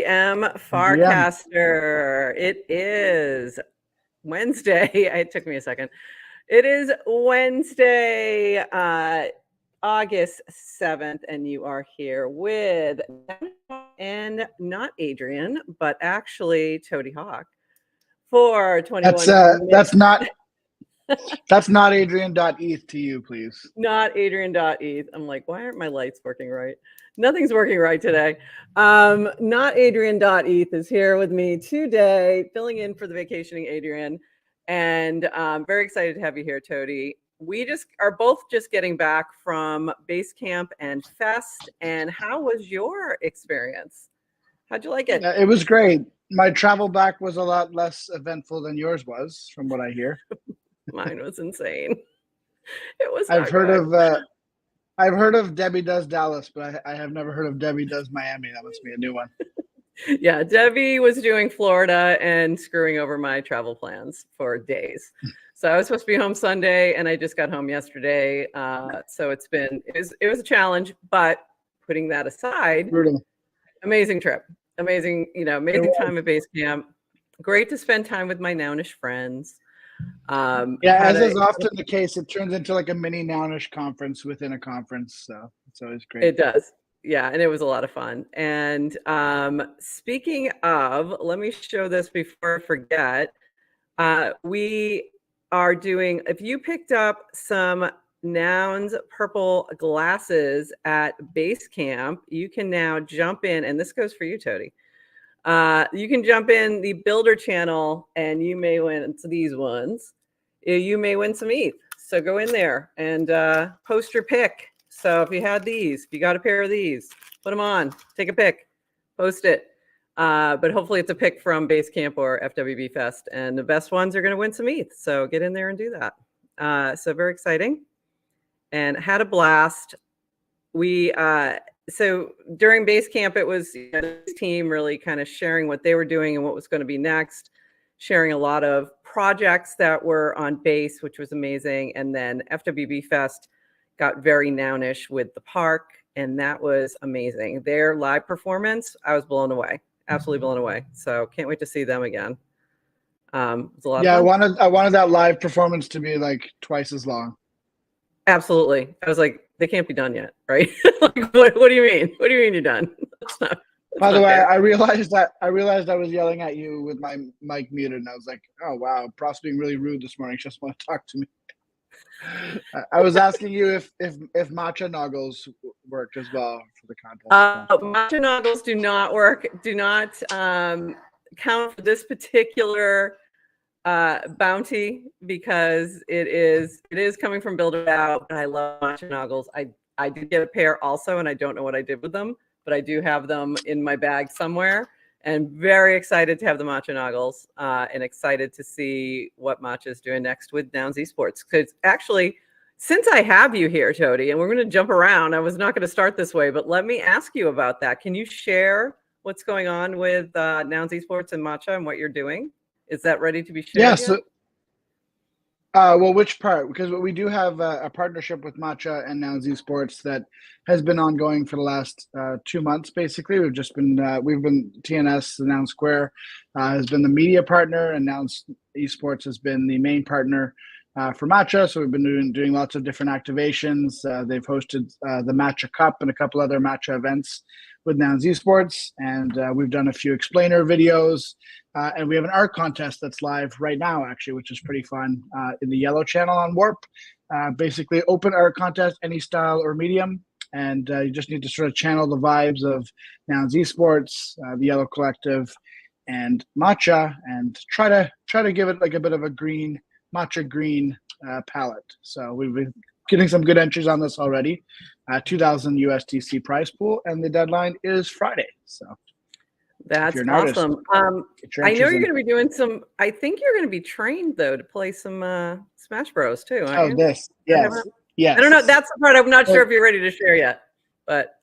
GM GM. Farcaster. It is Wednesday. It took me a second. It is Wednesday, August 7th, and you are here with, and not Adrian, but actually Toady Hawk for 21 That's not Adrian.eth to you, please. Not Adrian.eth. I'm like, why aren't my lights working right? Nothing's working right today. Not Adrian.eth is here with me today, filling in for the vacationing Adrian. And very excited to have you here, Toady. We just are both just getting back from base camp and fest. And how was your experience? How'd you like it? It was great. My travel back was a lot less eventful than yours was, from what I hear. Mine was insane. It was. I've heard of Debbie Does Dallas, but I have never heard of Debbie Does Miami. That must be a new one. Yeah, Debbie was doing Florida and screwing over my travel plans for days. So I was supposed to be home Sunday, and I just got home yesterday. So it was a challenge, but putting that aside, Brutal. Amazing trip, amazing time at base camp. Great to spend time with my Nounish friends. As is often the case, it turns into like a mini Nounish conference within a conference. So it's always great. It does. Yeah, and it was a lot of fun. And speaking of, let me show this before I forget. We are doing, if you picked up some Nouns purple glasses at base camp, you can now jump in, and this goes for you, Toady. You can jump in the builder channel and you may win these ones. You may win some ETH. So go in there and post your pick. So if you had these, if you got a pair of these, put them on, take a pic, post it. But hopefully it's a pick from base camp or FWB Fest, and the best ones are going to win some ETH. So get in there and do that. So very exciting. And had a blast. So during base camp, it was this team really kind of sharing what they were doing and what was going to be next, sharing a lot of projects that were on base, which was amazing. And then FWB Fest got very Nounish with the park, and that was amazing. Their live performance, I was blown away, absolutely blown away. So can't wait to see them again. It was a lot of fun. I wanted that live performance to be like twice as long. Absolutely. I was like, they can't be done yet, right? Like, what do you mean? What do you mean you're done? By the way, I realized I was yelling at you with my mic muted, and I was like, oh wow, Pross being really rude this morning. She just want to talk to me. I was asking you if matcha noggles worked as well for the contest. Matcha noggles do not work. Do not count for this particular bounty, because it is coming from Builder Out, and I love matcha noggles. I did get a pair also, and I don't know what I did with them, but I do have them in my bag somewhere, and very excited to have the matcha noggles, and excited to see what Matcha is doing next with Nouns Esports. Because actually, since I have you here, Toady, and we're going to jump around, I was not going to start this way, but let me ask you about that. Can you share what's going on with Nouns Esports and Matcha and what you're doing? Is that ready to be shared? Yes. Well, which part? Because we do have a partnership with Matcha and Nouns Esports that has been ongoing for the last 2 months. Basically, we've been TNS, the Nouns Square, has been the media partner, and Nouns Esports has been the main partner for Matcha. So we've been doing lots of different activations. They've hosted the Matcha Cup and a couple other Matcha events with Nouns Esports, and we've done a few explainer videos, and we have an art contest that's live right now, actually, which is pretty fun, in the yellow channel on Warp. Basically, open art contest, any style or medium, and you just need to sort of channel the vibes of Nouns Esports, the Yellow Collective, and Matcha, and try to give it like a bit of a green matcha green palette. So we've been getting some good entries on this already. 2,000 USDC prize pool, and the deadline is Friday. So that's awesome. I know you're going to be doing some. I think you're going to be trained though to play some Smash Bros too. Aren't you? Yes. I don't know. That's the part I'm not sure if you're ready to share yet. But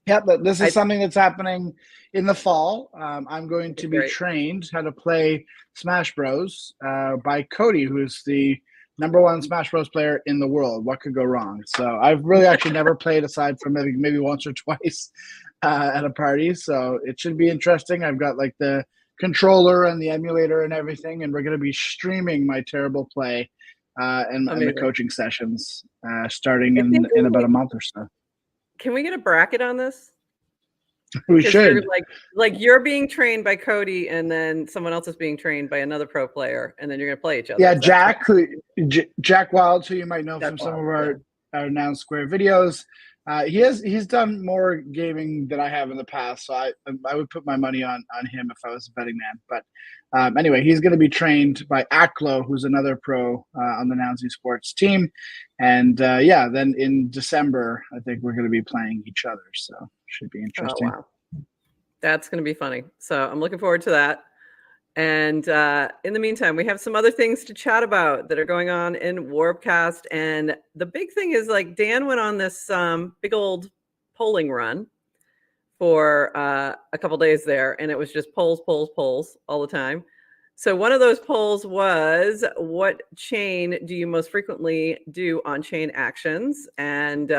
yeah, but this is something that's happening in the fall. I'm going to be trained how to play Smash Bros by Cody, who's the #1 Smash Bros player in the world. What could go wrong? So I've really actually never played aside from maybe once or twice. at a party, so it should be interesting. I've got like the controller and the emulator and everything, and we're going to be streaming my terrible play and the Amazing. coaching sessions starting I think in about a month or so. can we get a bracket on this? We Because you're should. like you're being trained by Cody, and then someone else is being trained by another pro player, and then you're gonna play each other. Yeah, Jack, Jack Wilds, who you might know from some of our Noun Square videos. He's done more gaming than I have in the past, so I would put my money on him if I was a betting man. But anyway, he's going to be trained by Aklo, who's another pro on the Noun Sports team, and then in December, I think we're going to be playing each other, so should be interesting. Oh, wow. That's going to be funny. So I'm looking forward to that. And in the meantime, we have some other things to chat about that are going on in Warpcast. And the big thing is like Dan went on this big old polling run for a couple days there. And it was just polls all the time. So one of those polls was, what chain do you most frequently do on-chain actions? And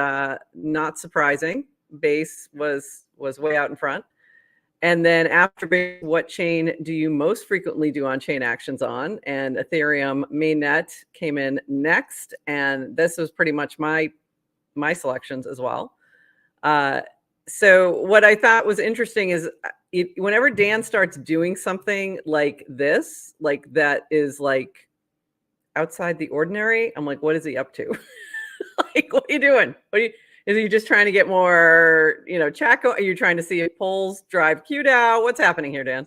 not surprising, Base was way out in front. And then after, what chain do you most frequently do on-chain actions on? And Ethereum mainnet came in next. And this was pretty much my selections as well. So what I thought was interesting is whenever Dan starts doing something like this, like that is like outside the ordinary, I'm like, what is he up to? Like, what are you doing? Is he just trying to get more, Chaco? Are you trying to see if polls drive QDAO? What's happening here, Dan?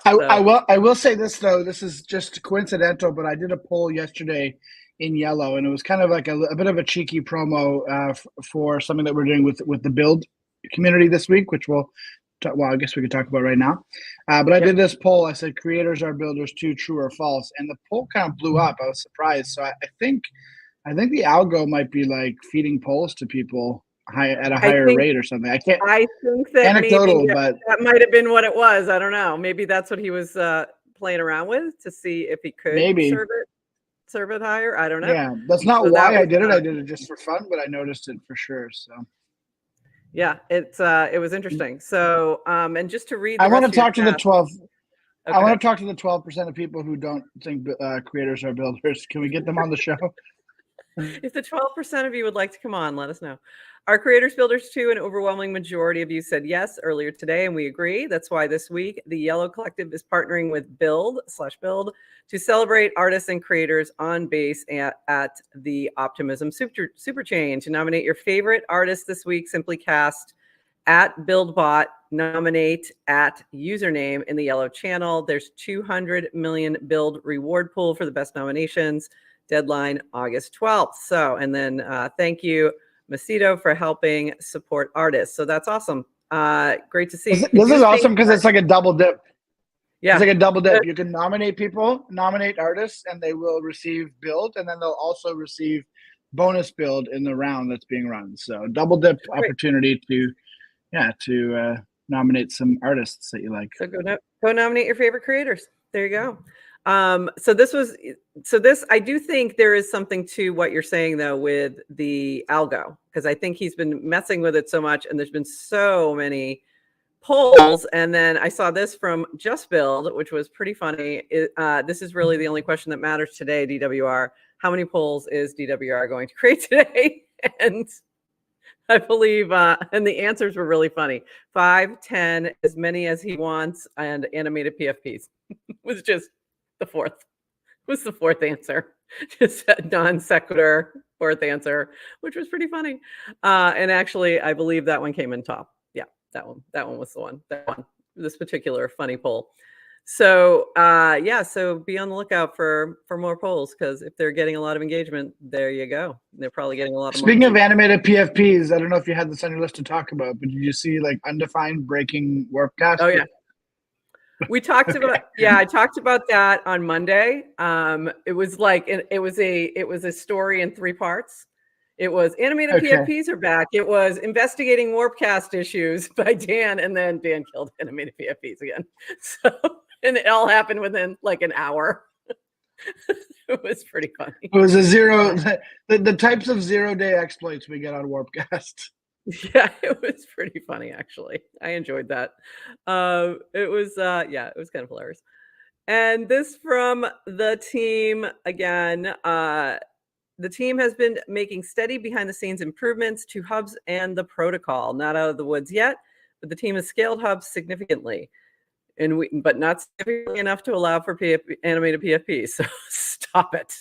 I will say this though. This is just coincidental, but I did a poll yesterday in yellow, and it was kind of like a bit of a cheeky promo for something that we're doing with the build community this week, which I guess we could talk about right now. But I did this poll. I said, creators are builders too, true or false? And the poll kind of blew up. I was surprised. So I think the algo might be like feeding polls to people at a higher rate or something. I think that anecdotal, but that might have been what it was. I don't know. Maybe that's what he was playing around with to see if he could serve it higher. I don't know. Yeah, that's not why I did it. I did it just for fun, but I noticed it for sure. So yeah, it was interesting. So and just to read, I want to talk to the 12. Okay. I want to talk to the 12% of people who don't think creators are builders. Can we get them on the show? If the 12% of you would like to come on, let us know. Are creators builders too? An overwhelming majority of you said yes earlier today, and we agree. That's why this week the Yellow Collective is partnering with Build to celebrate artists and creators on Base at the Optimism Super Chain. To nominate your favorite artist this week, simply cast at BuildBot, nominate at username in the Yellow channel. There's 200 million Build reward pool for the best nominations. Deadline August 12th. So, and then thank you, Macedo, for helping support artists. So that's awesome. Great to see. This is awesome because it's like a double dip. Yeah, it's like a double dip. You can nominate artists, and they will receive build, and then they'll also receive bonus build in the round that's being run. So double dip opportunity to nominate some artists that you like. So go nominate your favorite creators. There you go. So this, I do think there is something to what you're saying though with the algo, because I think he's been messing with it so much, and there's been so many polls. And then I saw this from Just Build, which was pretty funny. This is really the only question that matters today, DWR. How many polls is DWR going to create today? And I believe, and the answers were really funny. 5, 10, as many as he wants, and animated PFPs was just the fourth answer. Just a non sequitur fourth answer, which was pretty funny. And actually, I believe that one came in top. Yeah, that one was the one. This particular funny poll. So so be on the lookout for more polls, because if they're getting a lot of engagement, there you go. They're probably getting a lot of. Speaking of animated PFPs, I don't know if you had this on your list to talk about, but did you see like undefined breaking Warpcast? Oh yeah. We talked about I talked about that on Monday. It was like it was a story in 3 parts. It was animated PFPs are back. It was investigating Warpcast issues by Dan, and then Dan killed animated PFPs again. So, and it all happened within like an hour. It was pretty funny. It was a zero. The types of 0-day exploits we get on Warpcast. Yeah, it was pretty funny actually. I enjoyed that. It was yeah, it was kind of hilarious. And this from the team again. The team has been making steady behind the scenes improvements to hubs and the protocol. Not out of the woods yet, but the team has scaled hubs significantly, but not significantly enough to allow for animated PFP. So stop it.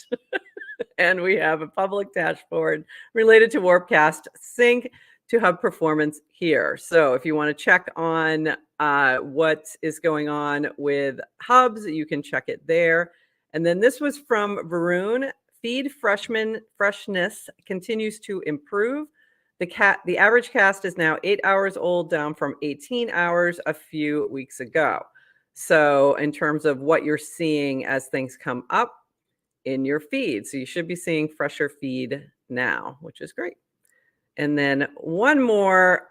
And we have a public dashboard related to Warpcast sync to hub performance here. So if you want to check on what is going on with hubs, you can check it there. And then this was from Varun. Feed freshness continues to improve. The average cast is now 8 hours old, down from 18 hours a few weeks ago. So in terms of what you're seeing as things come up in your feed. So you should be seeing fresher feed now, which is great. And then one more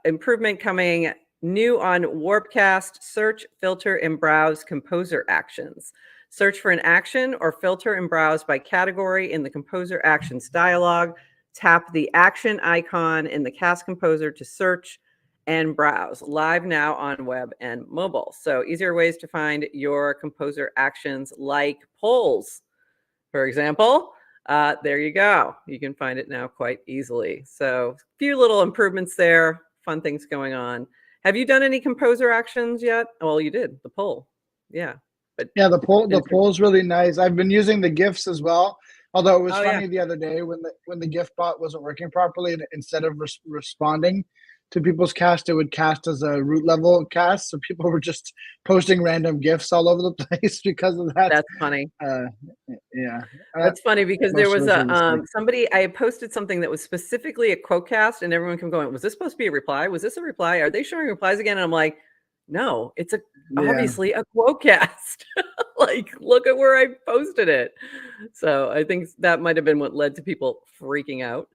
improvement coming new on Warpcast: search, filter, and browse composer actions. Search for an action or filter and browse by category in the composer actions dialog. Tap the action icon in the cast composer to search and browse. Live now on web and mobile. So easier ways to find your composer actions like polls, for example. There you go. You can find it now quite easily. So a few little improvements there, fun things going on. Have you done any composer actions yet? Well, you did the poll. Yeah. But Yeah, the poll is really nice. I've been using the GIFs as well. Although it was funny the other day when the GIF bot wasn't working properly, and instead of responding to people's cast, it would cast as a root level cast. So people were just posting random GIFs all over the place because of that. That's funny. Yeah, that's funny because there was somebody, I posted something that was specifically a quote cast, and everyone kept going, was this supposed to be a reply? Was this a reply? Are they showing replies again? And I'm like, no, it's obviously a quote cast. Like, look at where I posted it. So I think that might have been what led to people freaking out.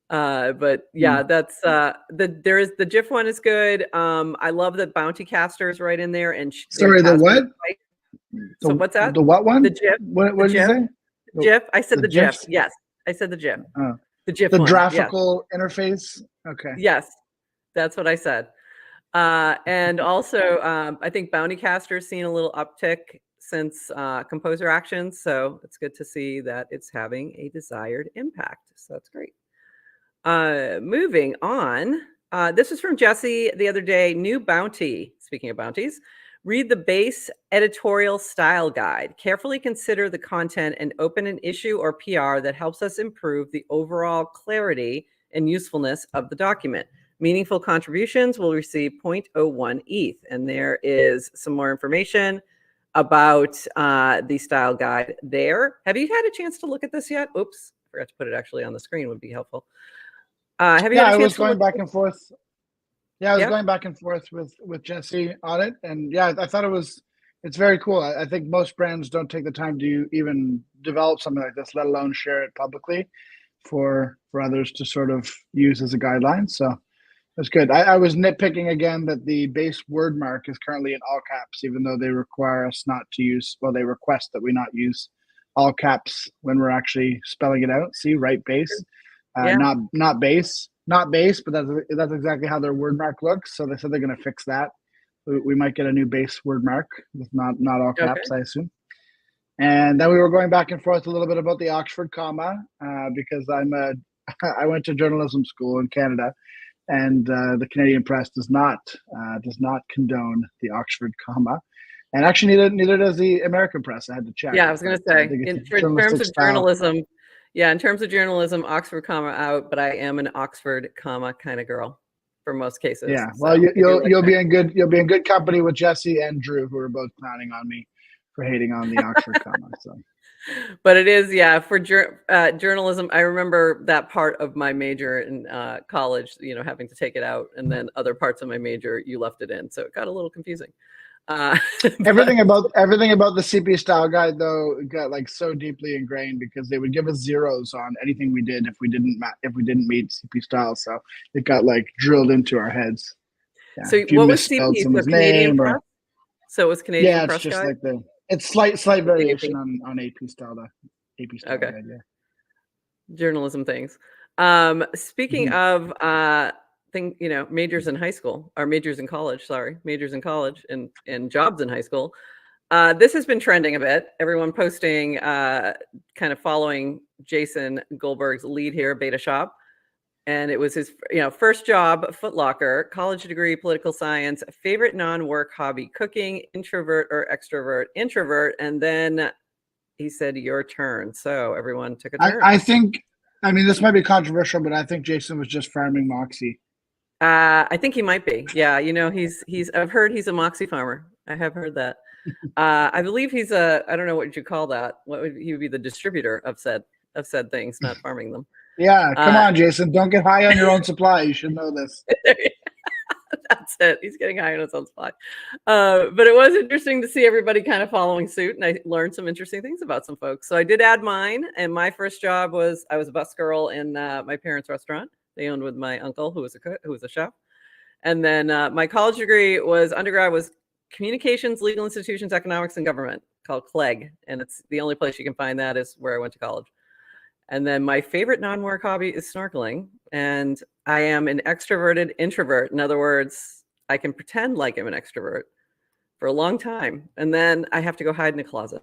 But yeah, that's the GIF one is good. I love that Bounty Caster is right in there. And sorry, the what? So what's that? The what one? The GIF. What did you say? GIF. I said the GIF. Yes, I said the GIF. The GIF. The graphical interface. Okay. Yes, that's what I said. And also, I think Bounty Caster has seen a little uptick since composer actions. So it's good to see that it's having a desired impact. So that's great. Moving on. This is from Jesse the other day. New bounty. Speaking of bounties, read the base editorial style guide. Carefully consider the content and open an issue or PR that helps us improve the overall clarity and usefulness of the document. Meaningful contributions will receive 0.01 ETH. And there is some more information about the style guide there. Have you had a chance to look at this yet? Oops, I forgot to put it actually on the screen, would be helpful. Have you had a chance I was going back and forth. Yeah, I was going back and forth with Jesse on it. And yeah, I thought it's very cool. I think most brands don't take the time to even develop something like this, let alone share it publicly for others to sort of use as a guideline. So that's good. I was nitpicking again that the base word mark is currently in all caps, even though they require us not to use, well, they request that we not use all caps when we're actually spelling it out. See, right base, not base, but that's exactly how their word mark looks. So they said they're going to fix that. We might get a new base word mark with not all caps, I assume. And then we were going back and forth a little bit about the Oxford comma because I went to journalism school in Canada. And the Canadian press does not condone the Oxford comma, and actually neither does the American press. I had to check. Yeah, I was going to say in terms of journalism, in terms of journalism, Oxford comma out. But I am an Oxford comma kind of girl for most cases. Yeah, well, so you'll be in good company with Jesse and Drew, who are both clowning on me for hating on the Oxford comma. So. But it is, for journalism. I remember that part of my major in college, having to take it out, and then other parts of my major, you left it in. So it got a little confusing. Everything about the CP style guide, though, got like so deeply ingrained because they would give us zeros on anything we did if we didn't meet CP style. So it got like drilled into our heads. Yeah. So what was CP? So Canadian press? So it was Canadian press it's just guide? like it's slight variation on AP style. AP style. Okay. Guide, yeah. Journalism things. Speaking Mhm. of majors in high school or majors in college, sorry, majors in college and jobs in high school. This has been trending a bit. Everyone posting, kind of following Jason Goldberg's lead here, Beta Shop. And it was his, first job, Foot Locker, college degree, political science, favorite non-work hobby, cooking, introvert or extrovert, introvert. And then he said, your turn. So everyone took a turn. I think, I mean, this might be controversial, but I think Jason was just farming Moxie. I think he might be. Yeah, I've heard he's a Moxie farmer. I have heard that. I believe he's I don't know what you call that. He would be the distributor of said things, not farming them. Yeah, come Uh, on, Jason. Don't get high on your own supply. You should know this. that's it. He's getting high on his own supply. But it was interesting to see everybody kind of following suit, and I learned some interesting things about some folks. So I did add mine, and my first job was I was a bus girl in my parents' restaurant. They owned with my uncle, who was a cook, who was a chef. And then my college degree was undergrad was communications, legal institutions, economics, and government, called CLEG. And it's the only place you can find that is where I went to college. And then my favorite non-work hobby is snorkeling. And I am an extroverted introvert. In other words, I can pretend like I'm an extrovert for a long time. And then I have to go hide in a closet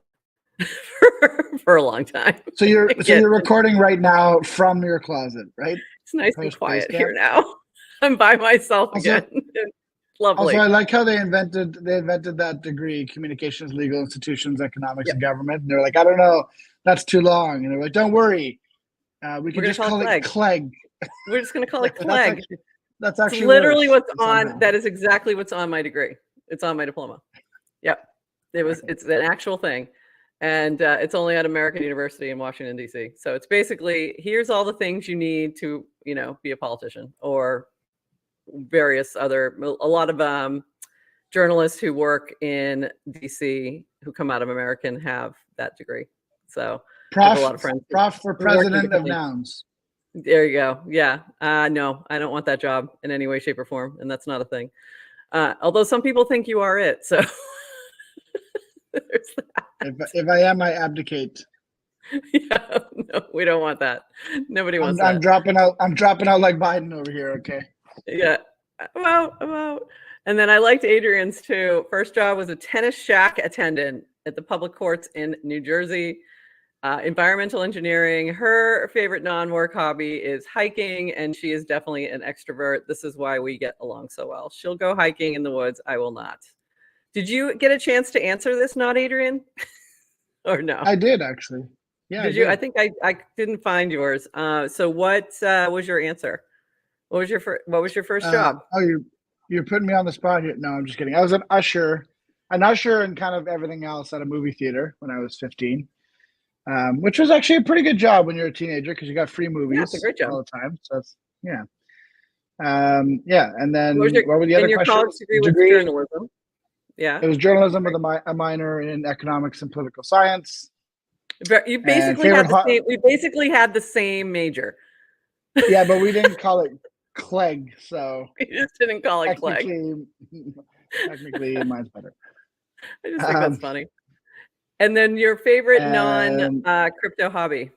for a long time. So you're recording right now from your closet, right? It's nice and quiet here now. I'm by myself again. Lovely. Also, I like how they invented that degree, communications, legal institutions, economics, and government. And they're like, I don't know, that's too long. And they're like, don't worry, we can just call it CLEG. We're just going to call it CLEG. That's actually literally what's on. That is exactly what's on my degree. It's on my diploma. Yep, it's an actual thing, and it's only at American University in Washington D.C. So it's basically here's all the things you need to be a politician or various other a lot of journalists who work in DC who come out of American have that degree. So I have a lot of friends. Prof for president of nouns. There you go. Yeah. No, I don't want that job in any way, shape, or form, and that's not a thing. Although some people think you are it. So there's that. If I am, I abdicate. Yeah, no, we don't want that. Nobody wants that. I'm dropping out. I'm dropping out like Biden over here. Okay. Yeah. Well. And then I liked Adrian's too. First job was a tennis shack attendant at the public courts in New Jersey. Environmental engineering. Her favorite non-work hobby is hiking, and she is definitely an extrovert. This is why we get along so well. She'll go hiking in the woods. I will not. Did you get a chance to answer this, not Adrian? Or no? I did actually. Yeah. Did you? I think I didn't find yours. So what was your answer? What was your first job? Oh, you're putting me on the spot here. No, I'm just kidding. I was an usher and kind of everything else at a movie theater when I was 15. Which was actually a pretty good job when you're a teenager because you got free movies It's a great job all the time. So that's, yeah. And then what were the other your questions? College degree was journalism. Yeah. It was journalism with a minor in economics and political science. You basically had the same. We basically had the same major. Yeah, but we didn't call it CLEG, so we just didn't call it CLEG. Technically, mine's better. I just think that's funny. And then your favorite non-crypto hobby,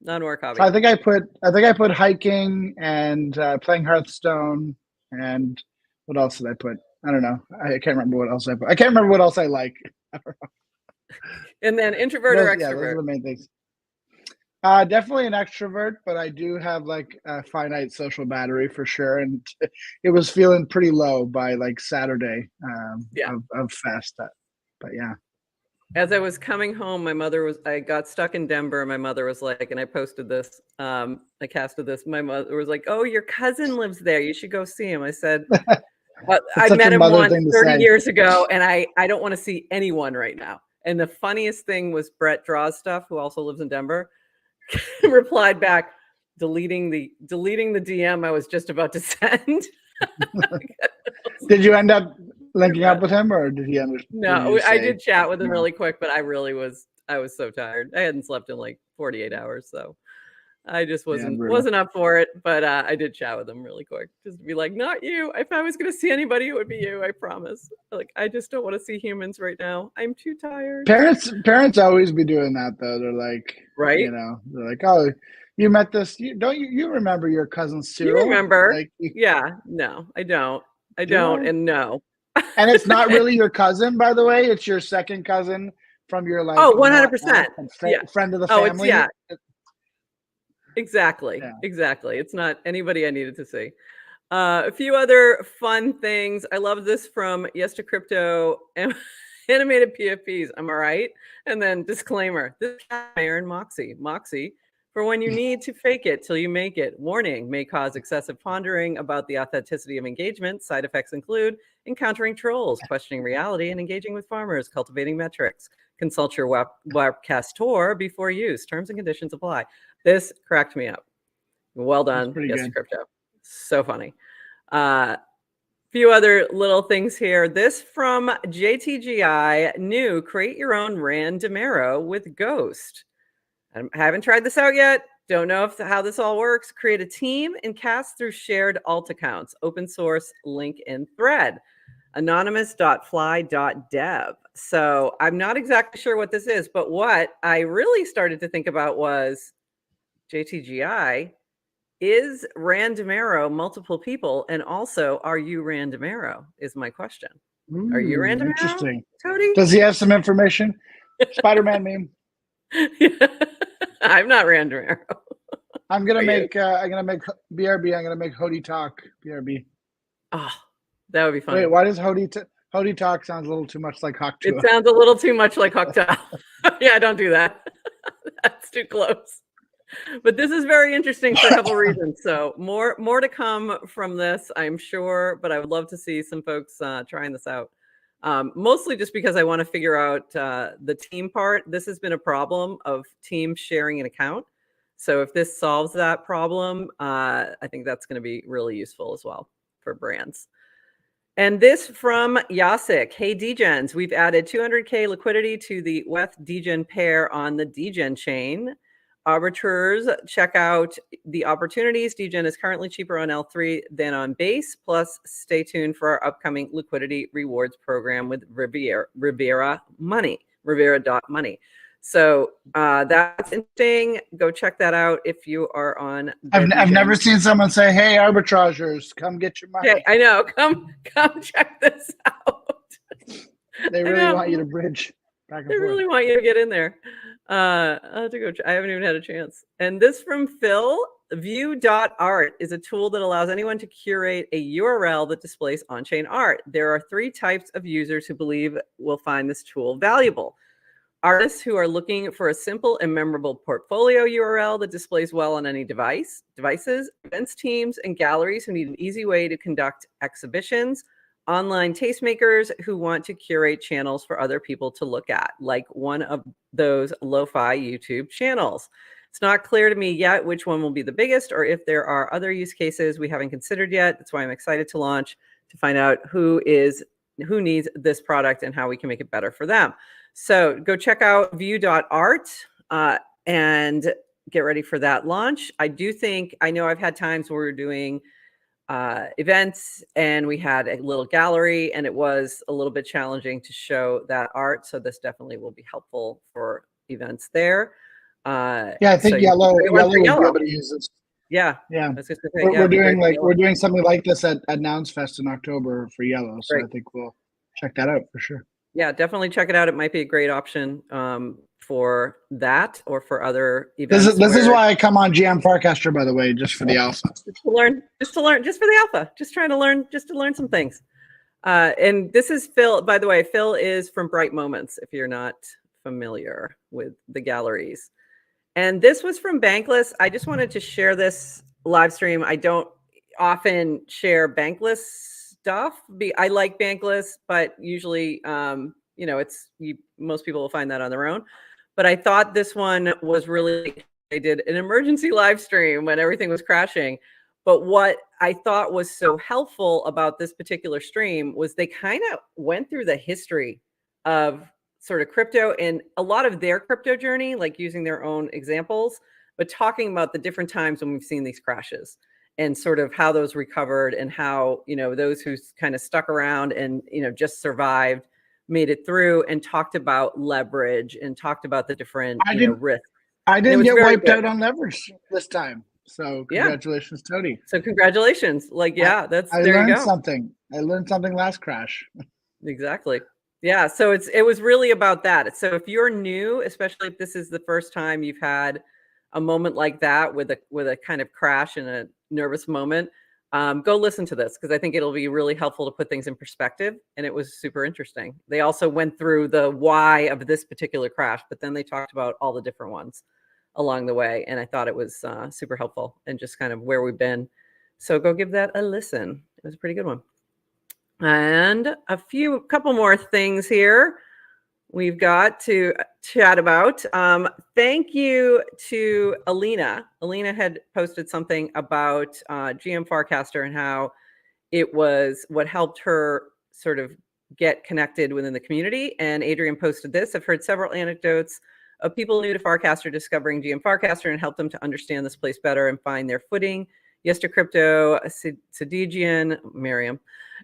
non-work hobby. So I think I put hiking and playing Hearthstone, and what else did I put? I don't know. I can't remember what else I put. I can't remember what else I like. And then introvert or extrovert? Yeah, those are the main things. Definitely an extrovert, but I do have like a finite social battery for sure. And it was feeling pretty low by like Saturday of fest. But yeah. As I was coming home, I got stuck in Denver. My mother was like, and I posted this, I casted this. My mother was like, oh, your cousin lives there. You should go see him. I said, I met him once 30 years ago, and I don't want to see anyone right now. And the funniest thing was Brett Draws Stuff, who also lives in Denver, replied back, deleting the DM I was just about to send. Did you end up linking up with him, or did he understand? No, I did chat with him really quick, but I was so tired. I hadn't slept in like 48 hours, so I just wasn't up for it. But I did chat with him really quick, just to be like, not you. If I was going to see anybody, it would be you. I promise. Like, I just don't want to see humans right now. I'm too tired. Parents always be doing that though. They're like, right? They're like, oh, You met this. You remember your cousin You Cyril? remember? Like, Yeah. No, I don't. I do don't. I? And no. And it's not really your cousin, by the way. It's your second cousin from your like Oh, not 100%. Yeah. friend of the Oh, it's family. yeah. Exactly. Yeah. Exactly. It's not anybody I needed to see. A few other fun things. I love this from Yes to Crypto animated PFPs. Am I right? And then disclaimer: this is Iron Moxie. Moxie for when you need to fake it till you make it. Warning: may cause excessive pondering about the authenticity of engagement. Side effects include encountering trolls, questioning reality, and engaging with farmers, cultivating metrics. Consult your webcaster before use. Terms and conditions apply. This cracked me up. Well That's done, pretty Yes to good. Crypto. So funny. Few other little things here. This from JTGI, new create your own randomero with Ghost. I haven't tried this out yet. Don't know how this all works. Create a team and cast through shared alt accounts. Open source link in thread. Anonymous.fly.dev. So I'm not exactly sure what this is, but what I really started to think about was JTGI. Is Randomero multiple people? And also, are you Randomero? Is my question. Are you Randomero, Interesting. Cody? Does he have some information? Spider-Man meme. I'm not Randomero. I'm gonna Are you? make. I'm gonna make BRB. I'm gonna make Hody Talk BRB. Oh, that would be Wait, funny. why does Hody Talk sounds a little too much like It Haktua? sounds a little too much like cocktail. Yeah, don't do that. That's too close. But this is very interesting for a couple of reasons. So more to come from this, I'm sure. But I would love to see some folks trying this out. Mostly just because I want to figure out the team part. This has been a problem of teams sharing an account. So if this solves that problem, I think that's going to be really useful as well for brands. And this from Yasik. Hey, Degens, we've added 200K liquidity to the WETH Degen pair on the Degen chain. Arbiters, check out the opportunities. Degen is currently cheaper on L3 than on base. Plus, stay tuned for our upcoming liquidity rewards program with Rivera Money, Rivera.money. So that's interesting. Go check that out if you are on the I've never Degen. seen someone say, "Hey, arbitragers, come get your money." Okay, I know. Come check this out. They I really want you know. to bridge back and They forth. really want you to get in there. I'll have to go. I haven't even had a chance. And this from Phil. View.art is a tool that allows anyone to curate a URL that displays on-chain art. There are 3 types of users who believe will find this tool valuable. Artists who are looking for a simple and memorable portfolio URL that displays well on any devices, events teams, and galleries who need an easy way to conduct exhibitions, online tastemakers who want to curate channels for other people to look at, like one of those lo-fi YouTube channels. It's not clear to me yet which one will be the biggest or if there are other use cases we haven't considered yet. That's why I'm excited to launch to find out who needs this product and how we can make it better for them. So go check out view.art and get ready for that launch. I know I've had times where we're doing events and we had a little gallery and it was a little bit challenging to show that art. So this definitely will be helpful for events there. Yeah, I think So Yellow will be yellow. able to use this. Yeah. Yeah, I was just gonna say, yeah, we're it'd be doing great for like yellow. we're doing something like this at Nouns Fest in October for Yellow, so Great. I think we'll check that out for sure. Yeah, definitely check it out. It might be a great option for that or for other events. This is why I come on GM Farcaster, by the way, just for the alpha. Just to learn, just for the alpha, just trying to learn, just to learn some things. And this is Phil, by the way. Phil is from Bright Moments, if you're not familiar with the galleries. And this was from Bankless. I just wanted to share this live stream. I don't often share Bankless stuff. I like Bankless, but usually, most people will find that on their own. But I thought this one was really, they did an emergency live stream when everything was crashing. But what I thought was so helpful about this particular stream was they kind of went through the history of sort of crypto and a lot of their crypto journey, like using their own examples, but talking about the different times when we've seen these crashes and sort of how those recovered and how, those who kind of stuck around and, just survived, made it through, and talked about leverage and talked about the different, risks. I And it didn't was get very wiped good. out on levers this time. So Yeah. congratulations, Tony. So congratulations. Like, yeah, I there you learned go. something. I learned something last crash. Exactly. Yeah. So it was really about that. So if you're new, especially if this is the first time you've had a moment like that with a kind of crash and a nervous moment, go listen to this because I think it'll be really helpful to put things in perspective. And it was super interesting. They also went through the why of this particular crash, but then they talked about all the different ones along the way. And I thought it was super helpful and just kind of where we've been. So go give that a listen. It was a pretty good one. And couple more things here we've got to chat about. Thank you to Alina. Alina had posted something about GM Farcaster and how it was what helped her sort of get connected within the community. And Adrian posted this. I've heard several anecdotes of people new to Farcaster discovering GM Farcaster and help them to understand this place better and find their footing. Yes to Crypto, Sadigian, Miriam,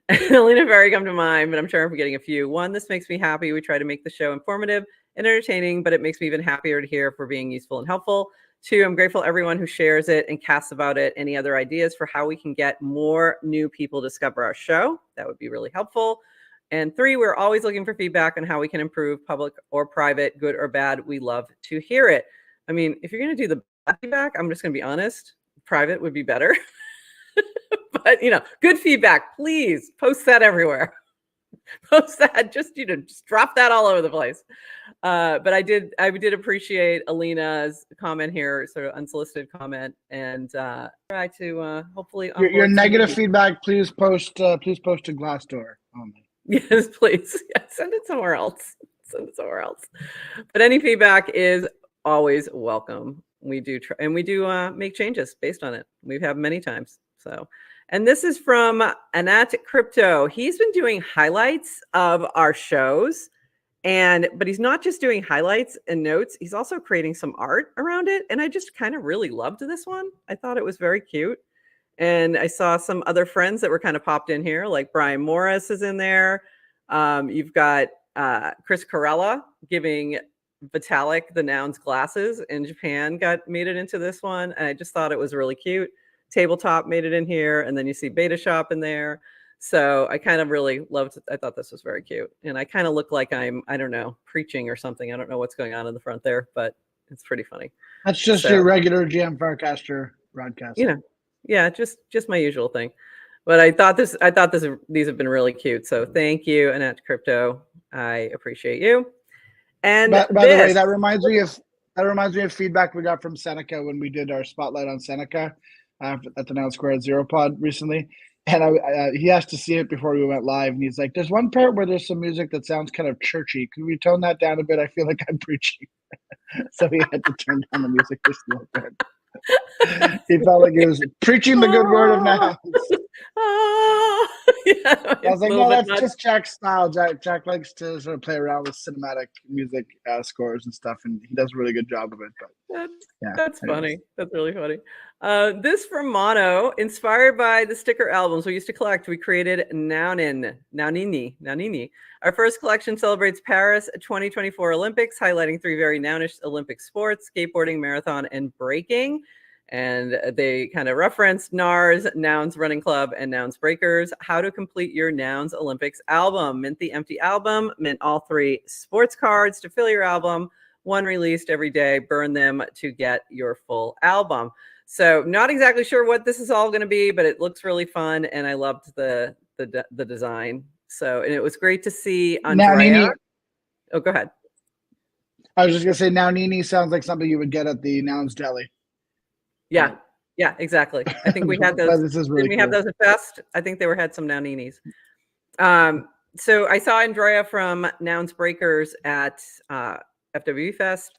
and Alina Ferry come to mind, but I'm sure I'm forgetting a few. One, this makes me happy. We try to make the show informative and entertaining, but it makes me even happier to hear if we're being useful and helpful. Two, I'm grateful to everyone who shares it and casts about it. Any other ideas for how we can get more new people to discover our show? That would be really helpful. And three, we're always looking for feedback on how we can improve, public or private, good or bad. We love to hear it. I mean, if you're going to do the bad feedback, I'm just going to be honest, private would be better. But good feedback, please post that everywhere. Post that, just drop that all over the place. But I did appreciate Alina's comment here, sort of unsolicited comment, and try to hopefully Your negative feedback, please post to Glassdoor only. Yes, please. Yeah, send it somewhere else. But any feedback is always welcome. We do try, and we do make changes based on it. We've had many times. So, and this is from Anat Crypto. He's been doing highlights of our shows, but he's not just doing highlights and notes. He's also creating some art around it. And I just kind of really loved this one. I thought it was very cute. And I saw some other friends that were kind of popped in here, like Brian Morris is in there. You've got Chris Corella giving Vitalik the Nouns glasses in Japan made it into this one. And I just thought it was really cute. Tabletop made it in here. And then you see Beta Shop in there. So I kind of really loved it. I thought this was very cute. And I kind of look like I don't know, preaching or something. I don't know what's going on in the front there, but it's pretty funny. That's just your regular GM Farcaster broadcast. Yeah, just my usual thing. But I thought these have been really cute. So thank you, Annette Crypto. I appreciate you. And by the way, that reminds me of feedback we got from Seneca when we did our spotlight on Seneca at the Now Squared Zero Pod recently. And he asked to see it before we went live, and he's like, "There's one part where there's some music that sounds kind of churchy. Could we tone that down a bit? I feel like I'm preaching." So he had to turn down the music just a little bit. He felt like he was preaching the good word of Nouns. Yeah, I was like, no, that's just Jack's style. Jack likes to sort of play around with cinematic music scores and stuff, and he does a really good job of it. But that's funny. That's really funny. This from Mono, inspired by the sticker albums we used to collect, we created Nounini. Our first collection celebrates Paris 2024 Olympics, highlighting 3 very nounish Olympic sports: skateboarding, marathon, and breaking. And they kind of referenced NARS, Nouns Running Club, and Nouns Breakers. How to complete your Nouns Olympics album. Mint the empty album, mint all 3 sports cards to fill your album. 1 released every day. Burn them to get your full album. So not exactly sure what this is all going to be, but it looks really fun, and I loved the design. So, and it was great to see Andrea. Oh, go ahead. I was just going to say, Nounini sounds like something you would get at the Nouns Deli. Yeah, yeah, exactly. I think we had those. This is really Didn't we have those at Fest? I think they had some Nouninis. So I saw Andrea from Nouns Breakers at FW Fest,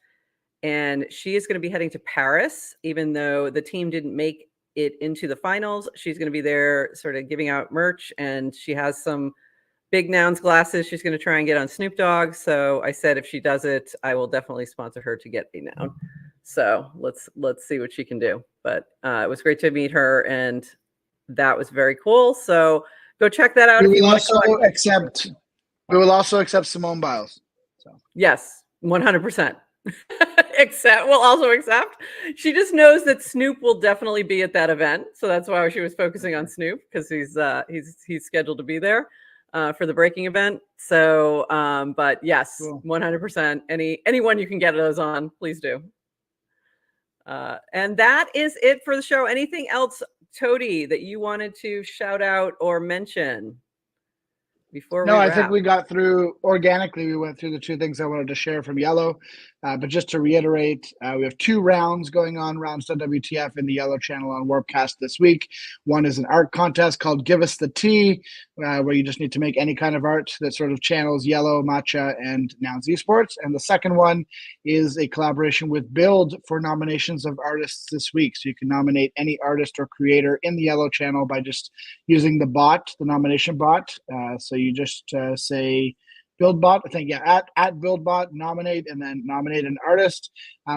and she is going to be heading to Paris, even though the team didn't make it into the finals. She's going to be there sort of giving out merch, and she has some big Nouns glasses she's going to try and get on Snoop Dogg. So I said if she does it, I will definitely sponsor her to get a Noun. So let's see what she can do. But it was great to meet her, and that was very cool. So go check that out. We will also accept Simone Biles. So yes, 100%. will also accept. She just knows that Snoop will definitely be at that event, so that's why she was focusing on Snoop, because he's scheduled to be there for the breaking event. So, but yes, Cool. 100%. Anyone you can get those on, please do. And that is it for the show. Anything else, Toady, that you wanted to shout out or mention before No, we I think wrap? we got through organically. We went through the two things I wanted to share from Yellow. But just to reiterate, we have 2 rounds going on, rounds WTF in the Yellow channel on Warpcast this week. One is an art contest called Give Us the Tea, where you just need to make any kind of art that sort of channels Yellow, Matcha, and Nouns Esports. And the second one is a collaboration with Build for nominations of artists this week. So you can nominate any artist or creator in the Yellow channel by just using the bot, the nomination bot. So you just say BuildBot, I think, yeah, at BuildBot, nominate, and then nominate an artist.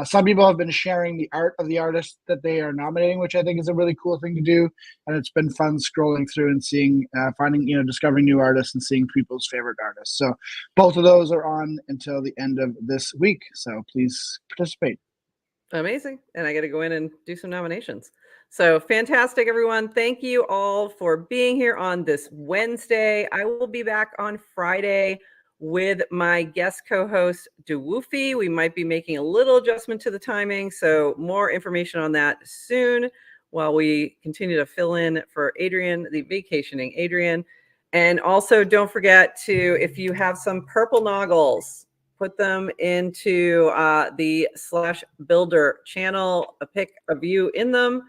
Some people have been sharing the art of the artist that they are nominating, which I think is a really cool thing to do. And it's been fun scrolling through and seeing, finding, discovering new artists and seeing people's favorite artists. So both of those are on until the end of this week. So please participate. Amazing. And I got to go in and do some nominations. So fantastic, everyone. Thank you all for being here on this Wednesday. I will be back on Friday with my guest co-host, DeWoofy. We might be making a little adjustment to the timing. So more information on that soon while we continue to fill in for Adrian, the vacationing Adrian. And also don't forget to, if you have some purple noggles, put them into the /builder channel, pick a view in them,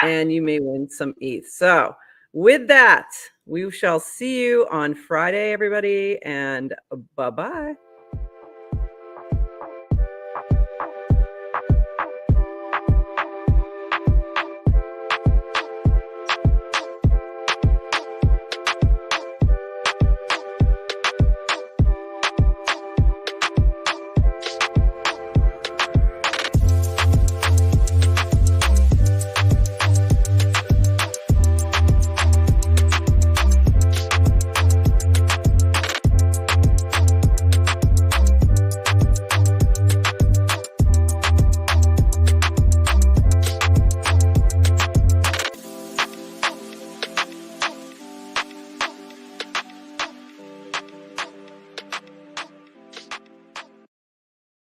and you may win some ETH. So with that, we shall see you on Friday, everybody, and bye-bye.